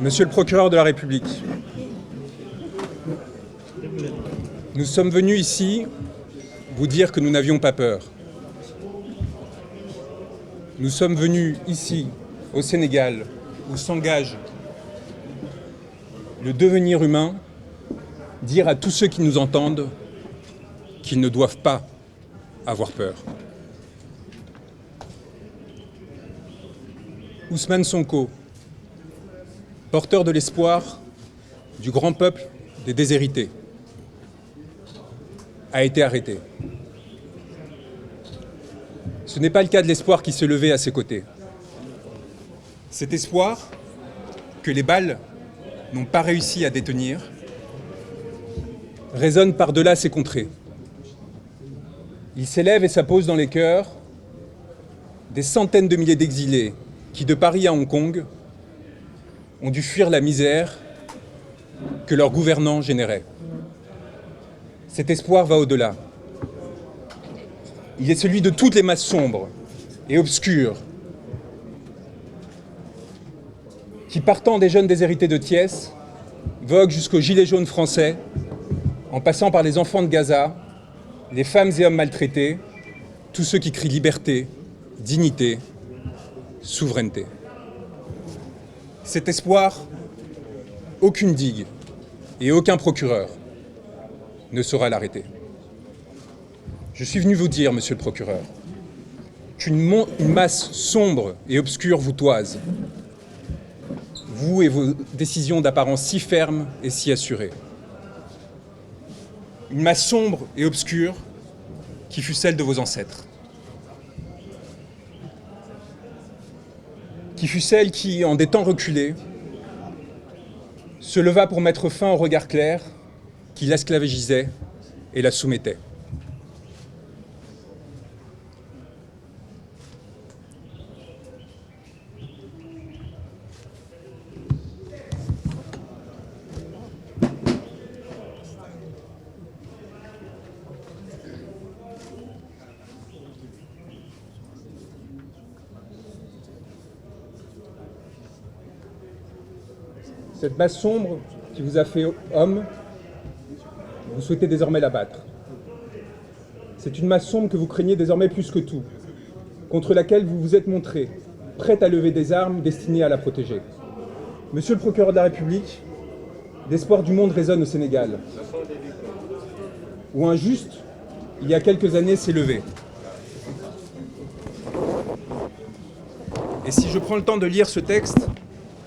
Monsieur le procureur de la République, nous sommes venus ici vous dire que nous n'avions pas peur. Nous sommes venus ici, au Sénégal, où s'engage le devenir humain, dire à tous ceux qui nous entendent qu'ils ne doivent pas avoir peur. Ousmane Sonko, porteur de l'espoir du grand peuple des déshérités, a été arrêté. Ce n'est pas le cas de l'espoir qui se levait à ses côtés. Cet espoir que les balles n'ont pas réussi à détenir résonne par-delà ces contrées. Il s'élève et s'appose dans les cœurs des centaines de milliers d'exilés qui, de Paris à Hong Kong, ont dû fuir la misère que leurs gouvernants généraient. Cet espoir va au-delà. Il est celui de toutes les masses sombres et obscures qui, partant des jeunes déshérités de Thiès, voguent jusqu'aux gilets jaunes français, en passant par les enfants de Gaza, les femmes et hommes maltraités, tous ceux qui crient liberté, dignité, souveraineté. Cet espoir, aucune digue et aucun procureur ne saura l'arrêter. Je suis venu vous dire, monsieur le procureur, qu'une masse sombre et obscure vous toise, vous et vos décisions d'apparence si fermes et si assurées. Une masse sombre et obscure qui fut celle de vos ancêtres. Qui fut celle qui, en des temps reculés, se leva pour mettre fin au regard clair qui l'esclavagisait et la soumettait. Cette masse sombre qui vous a fait homme, vous souhaitez désormais l'abattre. C'est une masse sombre que vous craignez désormais plus que tout, contre laquelle vous vous êtes montré, prête à lever des armes destinées à la protéger. Monsieur le procureur de la République, l'espoir du monde résonne au Sénégal, où un juste, il y a quelques années, s'est levé. Et si je prends le temps de lire ce texte,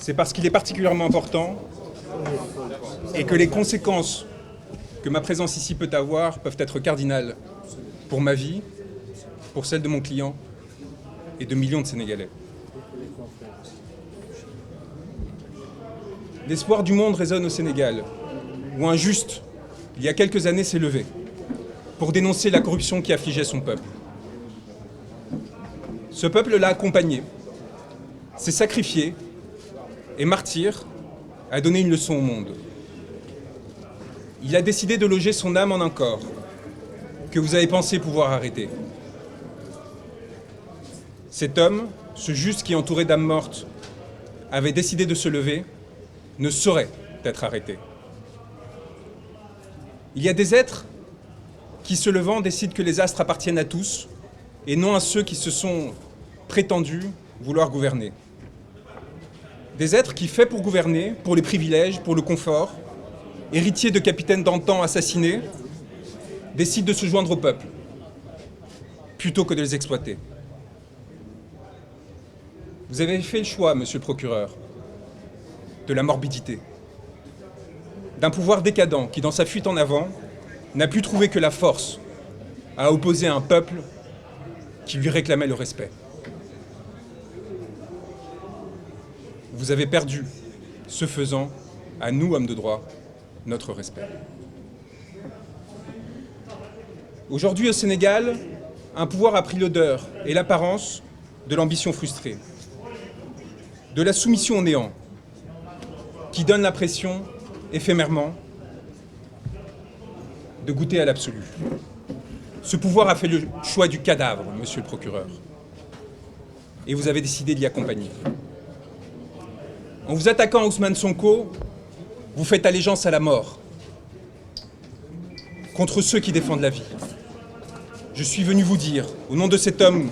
c'est parce qu'il est particulièrement important et que les conséquences que ma présence ici peut avoir peuvent être cardinales pour ma vie, pour celle de mon client et de millions de Sénégalais. L'espoir du monde résonne au Sénégal, où un juste, il y a quelques années, s'est levé pour dénoncer la corruption qui affligeait son peuple. Ce peuple l'a accompagné, s'est sacrifié et martyr a donné une leçon au monde. Il a décidé de loger son âme en un corps que vous avez pensé pouvoir arrêter. Cet homme, ce juste qui, entouré d'âmes mortes, avait décidé de se lever, ne saurait être arrêté. Il y a des êtres qui, se levant, décident que les astres appartiennent à tous et non à ceux qui se sont prétendus vouloir gouverner. Des êtres qui, faits pour gouverner, pour les privilèges, pour le confort, héritiers de capitaines d'antan assassinés, décident de se joindre au peuple, plutôt que de les exploiter. Vous avez fait le choix, monsieur le procureur, de la morbidité, d'un pouvoir décadent qui, dans sa fuite en avant, n'a plus trouvé que la force à opposer un peuple qui lui réclamait le respect. Vous avez perdu, ce faisant, à nous, hommes de droit, notre respect. Aujourd'hui, au Sénégal, un pouvoir a pris l'odeur et l'apparence de l'ambition frustrée, de la soumission au néant, qui donne l'impression, éphémèrement, de goûter à l'absolu. Ce pouvoir a fait le choix du cadavre, monsieur le procureur, et vous avez décidé d'y accompagner. En vous attaquant à Ousmane Sonko, vous faites allégeance à la mort, contre ceux qui défendent la vie. Je suis venu vous dire, au nom de cet homme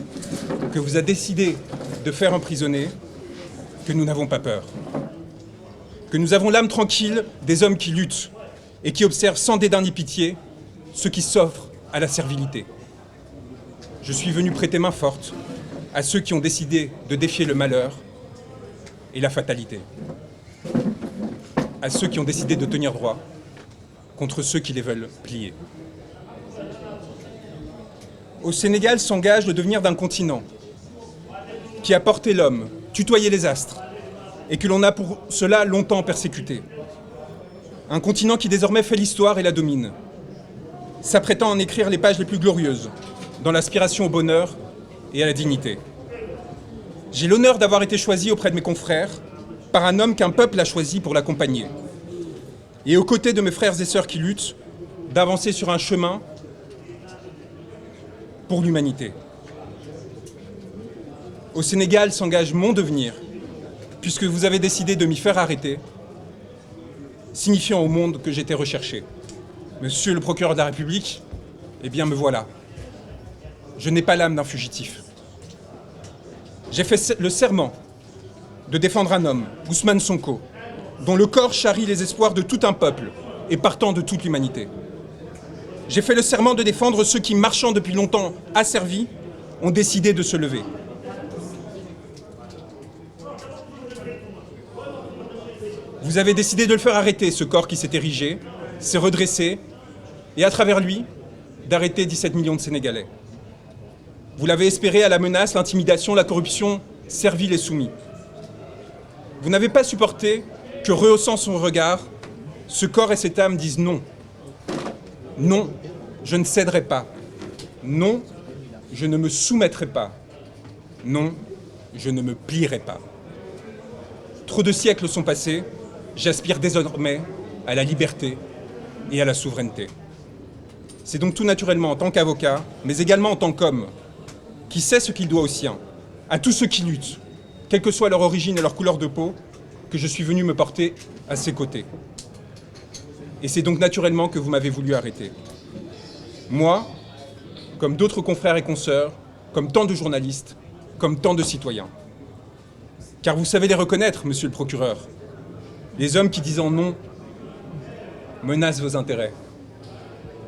que vous a décidé de faire emprisonner, que nous n'avons pas peur. Que nous avons l'âme tranquille des hommes qui luttent et qui observent sans dédain ni pitié ceux qui s'offrent à la servilité. Je suis venu prêter main forte à ceux qui ont décidé de défier le malheur et la fatalité. À ceux qui ont décidé de tenir droit contre ceux qui les veulent plier. Au Sénégal s'engage le devenir d'un continent qui a porté l'homme, tutoyé les astres, et que l'on a pour cela longtemps persécuté. Un continent qui désormais fait l'histoire et la domine, s'apprêtant à en écrire les pages les plus glorieuses, dans l'aspiration au bonheur et à la dignité. J'ai l'honneur d'avoir été choisi auprès de mes confrères par un homme qu'un peuple a choisi pour l'accompagner. Et aux côtés de mes frères et sœurs qui luttent, d'avancer sur un chemin pour l'humanité. Au Sénégal s'engage mon devenir, puisque vous avez décidé de m'y faire arrêter, signifiant au monde que j'étais recherché. Monsieur le procureur de la République, eh bien me voilà. Je n'ai pas l'âme d'un fugitif. J'ai fait le serment de défendre un homme, Ousmane Sonko, dont le corps charrie les espoirs de tout un peuple et partant de toute l'humanité. J'ai fait le serment de défendre ceux qui, marchant depuis longtemps asservis, ont décidé de se lever. Vous avez décidé de le faire arrêter, ce corps qui s'est érigé, s'est redressé, et à travers lui, d'arrêter 17 millions de Sénégalais. Vous l'avez espéré à la menace, l'intimidation, la corruption, servile et soumis. Vous n'avez pas supporté que, rehaussant son regard, ce corps et cette âme disent non. Non, je ne céderai pas. Non, je ne me soumettrai pas. Non, je ne me plierai pas. Trop de siècles sont passés, j'aspire désormais à la liberté et à la souveraineté. C'est donc tout naturellement en tant qu'avocat, mais également en tant qu'homme, qui sait ce qu'il doit aux siens, à tous ceux qui luttent, quelle que soit leur origine et leur couleur de peau, que je suis venu me porter à ses côtés. Et c'est donc naturellement que vous m'avez voulu arrêter. Moi, comme d'autres confrères et consoeurs, comme tant de journalistes, comme tant de citoyens. Car vous savez les reconnaître, monsieur le procureur. Les hommes qui, disant non, menacent vos intérêts.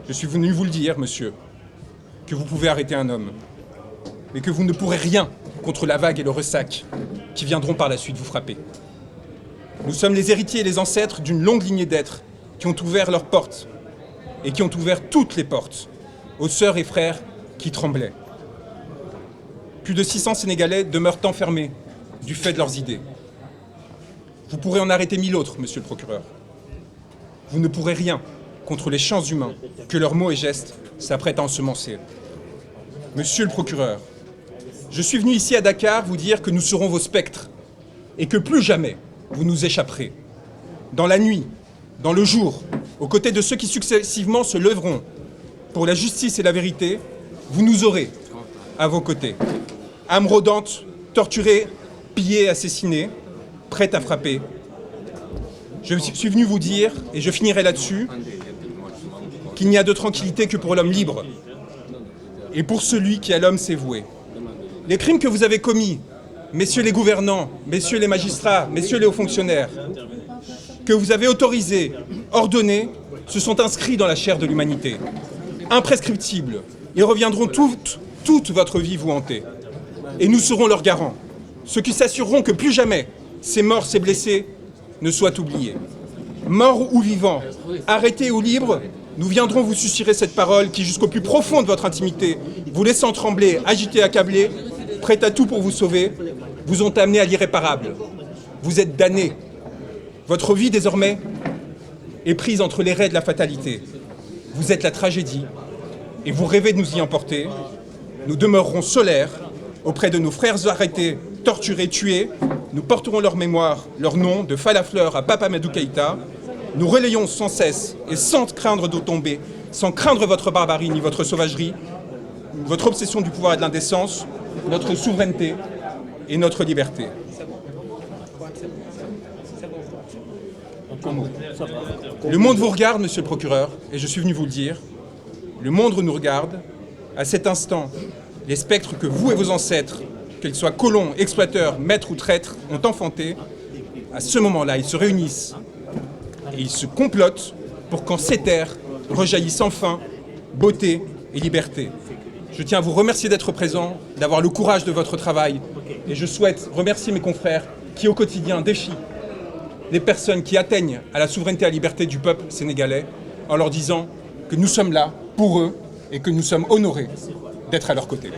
Je suis venu vous le dire, monsieur, que vous pouvez arrêter un homme, mais que vous ne pourrez rien contre la vague et le ressac qui viendront par la suite vous frapper. Nous sommes les héritiers et les ancêtres d'une longue lignée d'êtres qui ont ouvert leurs portes et qui ont ouvert toutes les portes aux sœurs et frères qui tremblaient. Plus de 600 Sénégalais demeurent enfermés du fait de leurs idées. Vous pourrez en arrêter 1000 autres, monsieur le procureur. Vous ne pourrez rien contre les champs humains que leurs mots et gestes s'apprêtent à ensemencer. Monsieur le procureur, je suis venu ici à Dakar vous dire que nous serons vos spectres et que plus jamais vous nous échapperez. Dans la nuit, dans le jour, aux côtés de ceux qui successivement se lèveront pour la justice et la vérité, vous nous aurez à vos côtés. Âme rôdante, torturée, pillée, assassinée, prête à frapper. Je suis venu vous dire, et je finirai là-dessus, qu'il n'y a de tranquillité que pour l'homme libre et pour celui qui à l'homme s'est voué. Les crimes que vous avez commis, messieurs les gouvernants, messieurs les magistrats, messieurs les hauts fonctionnaires, que vous avez autorisés, ordonnés, se sont inscrits dans la chair de l'humanité. Imprescriptibles, ils reviendront toute votre vie vous hanter. Et nous serons leurs garants, ceux qui s'assureront que plus jamais ces morts, ces blessés ne soient oubliés. Morts ou vivants, arrêtés ou libres, nous viendrons vous susurrer cette parole qui, jusqu'au plus profond de votre intimité, vous laissant trembler, agiter, accabler, prêt à tout pour vous sauver, vous ont amené à l'irréparable. Vous êtes damnés. Votre vie, désormais, est prise entre les raies de la fatalité. Vous êtes la tragédie, et vous rêvez de nous y emporter. Nous demeurerons solaires auprès de nos frères arrêtés, torturés, tués. Nous porterons leur mémoire, leur nom, de Falafleur à Papa Madou Keïta. Nous relayons sans cesse et sans craindre de tomber, sans craindre votre barbarie ni votre sauvagerie, votre obsession du pouvoir et de l'indécence, notre souveraineté et notre liberté. Le monde vous regarde, monsieur le procureur, et je suis venu vous le dire. Le monde nous regarde. À cet instant, les spectres que vous et vos ancêtres, qu'ils soient colons, exploiteurs, maîtres ou traîtres, ont enfantés, à ce moment-là, ils se réunissent et ils se complotent pour qu'en ces terres rejaillissent enfin beauté et liberté. Je tiens à vous remercier d'être présent, d'avoir le courage de votre travail, et je souhaite remercier mes confrères qui, au quotidien, défient les personnes qui atteignent à la souveraineté et à la liberté du peuple sénégalais, en leur disant que nous sommes là pour eux et que nous sommes honorés d'être à leur côté.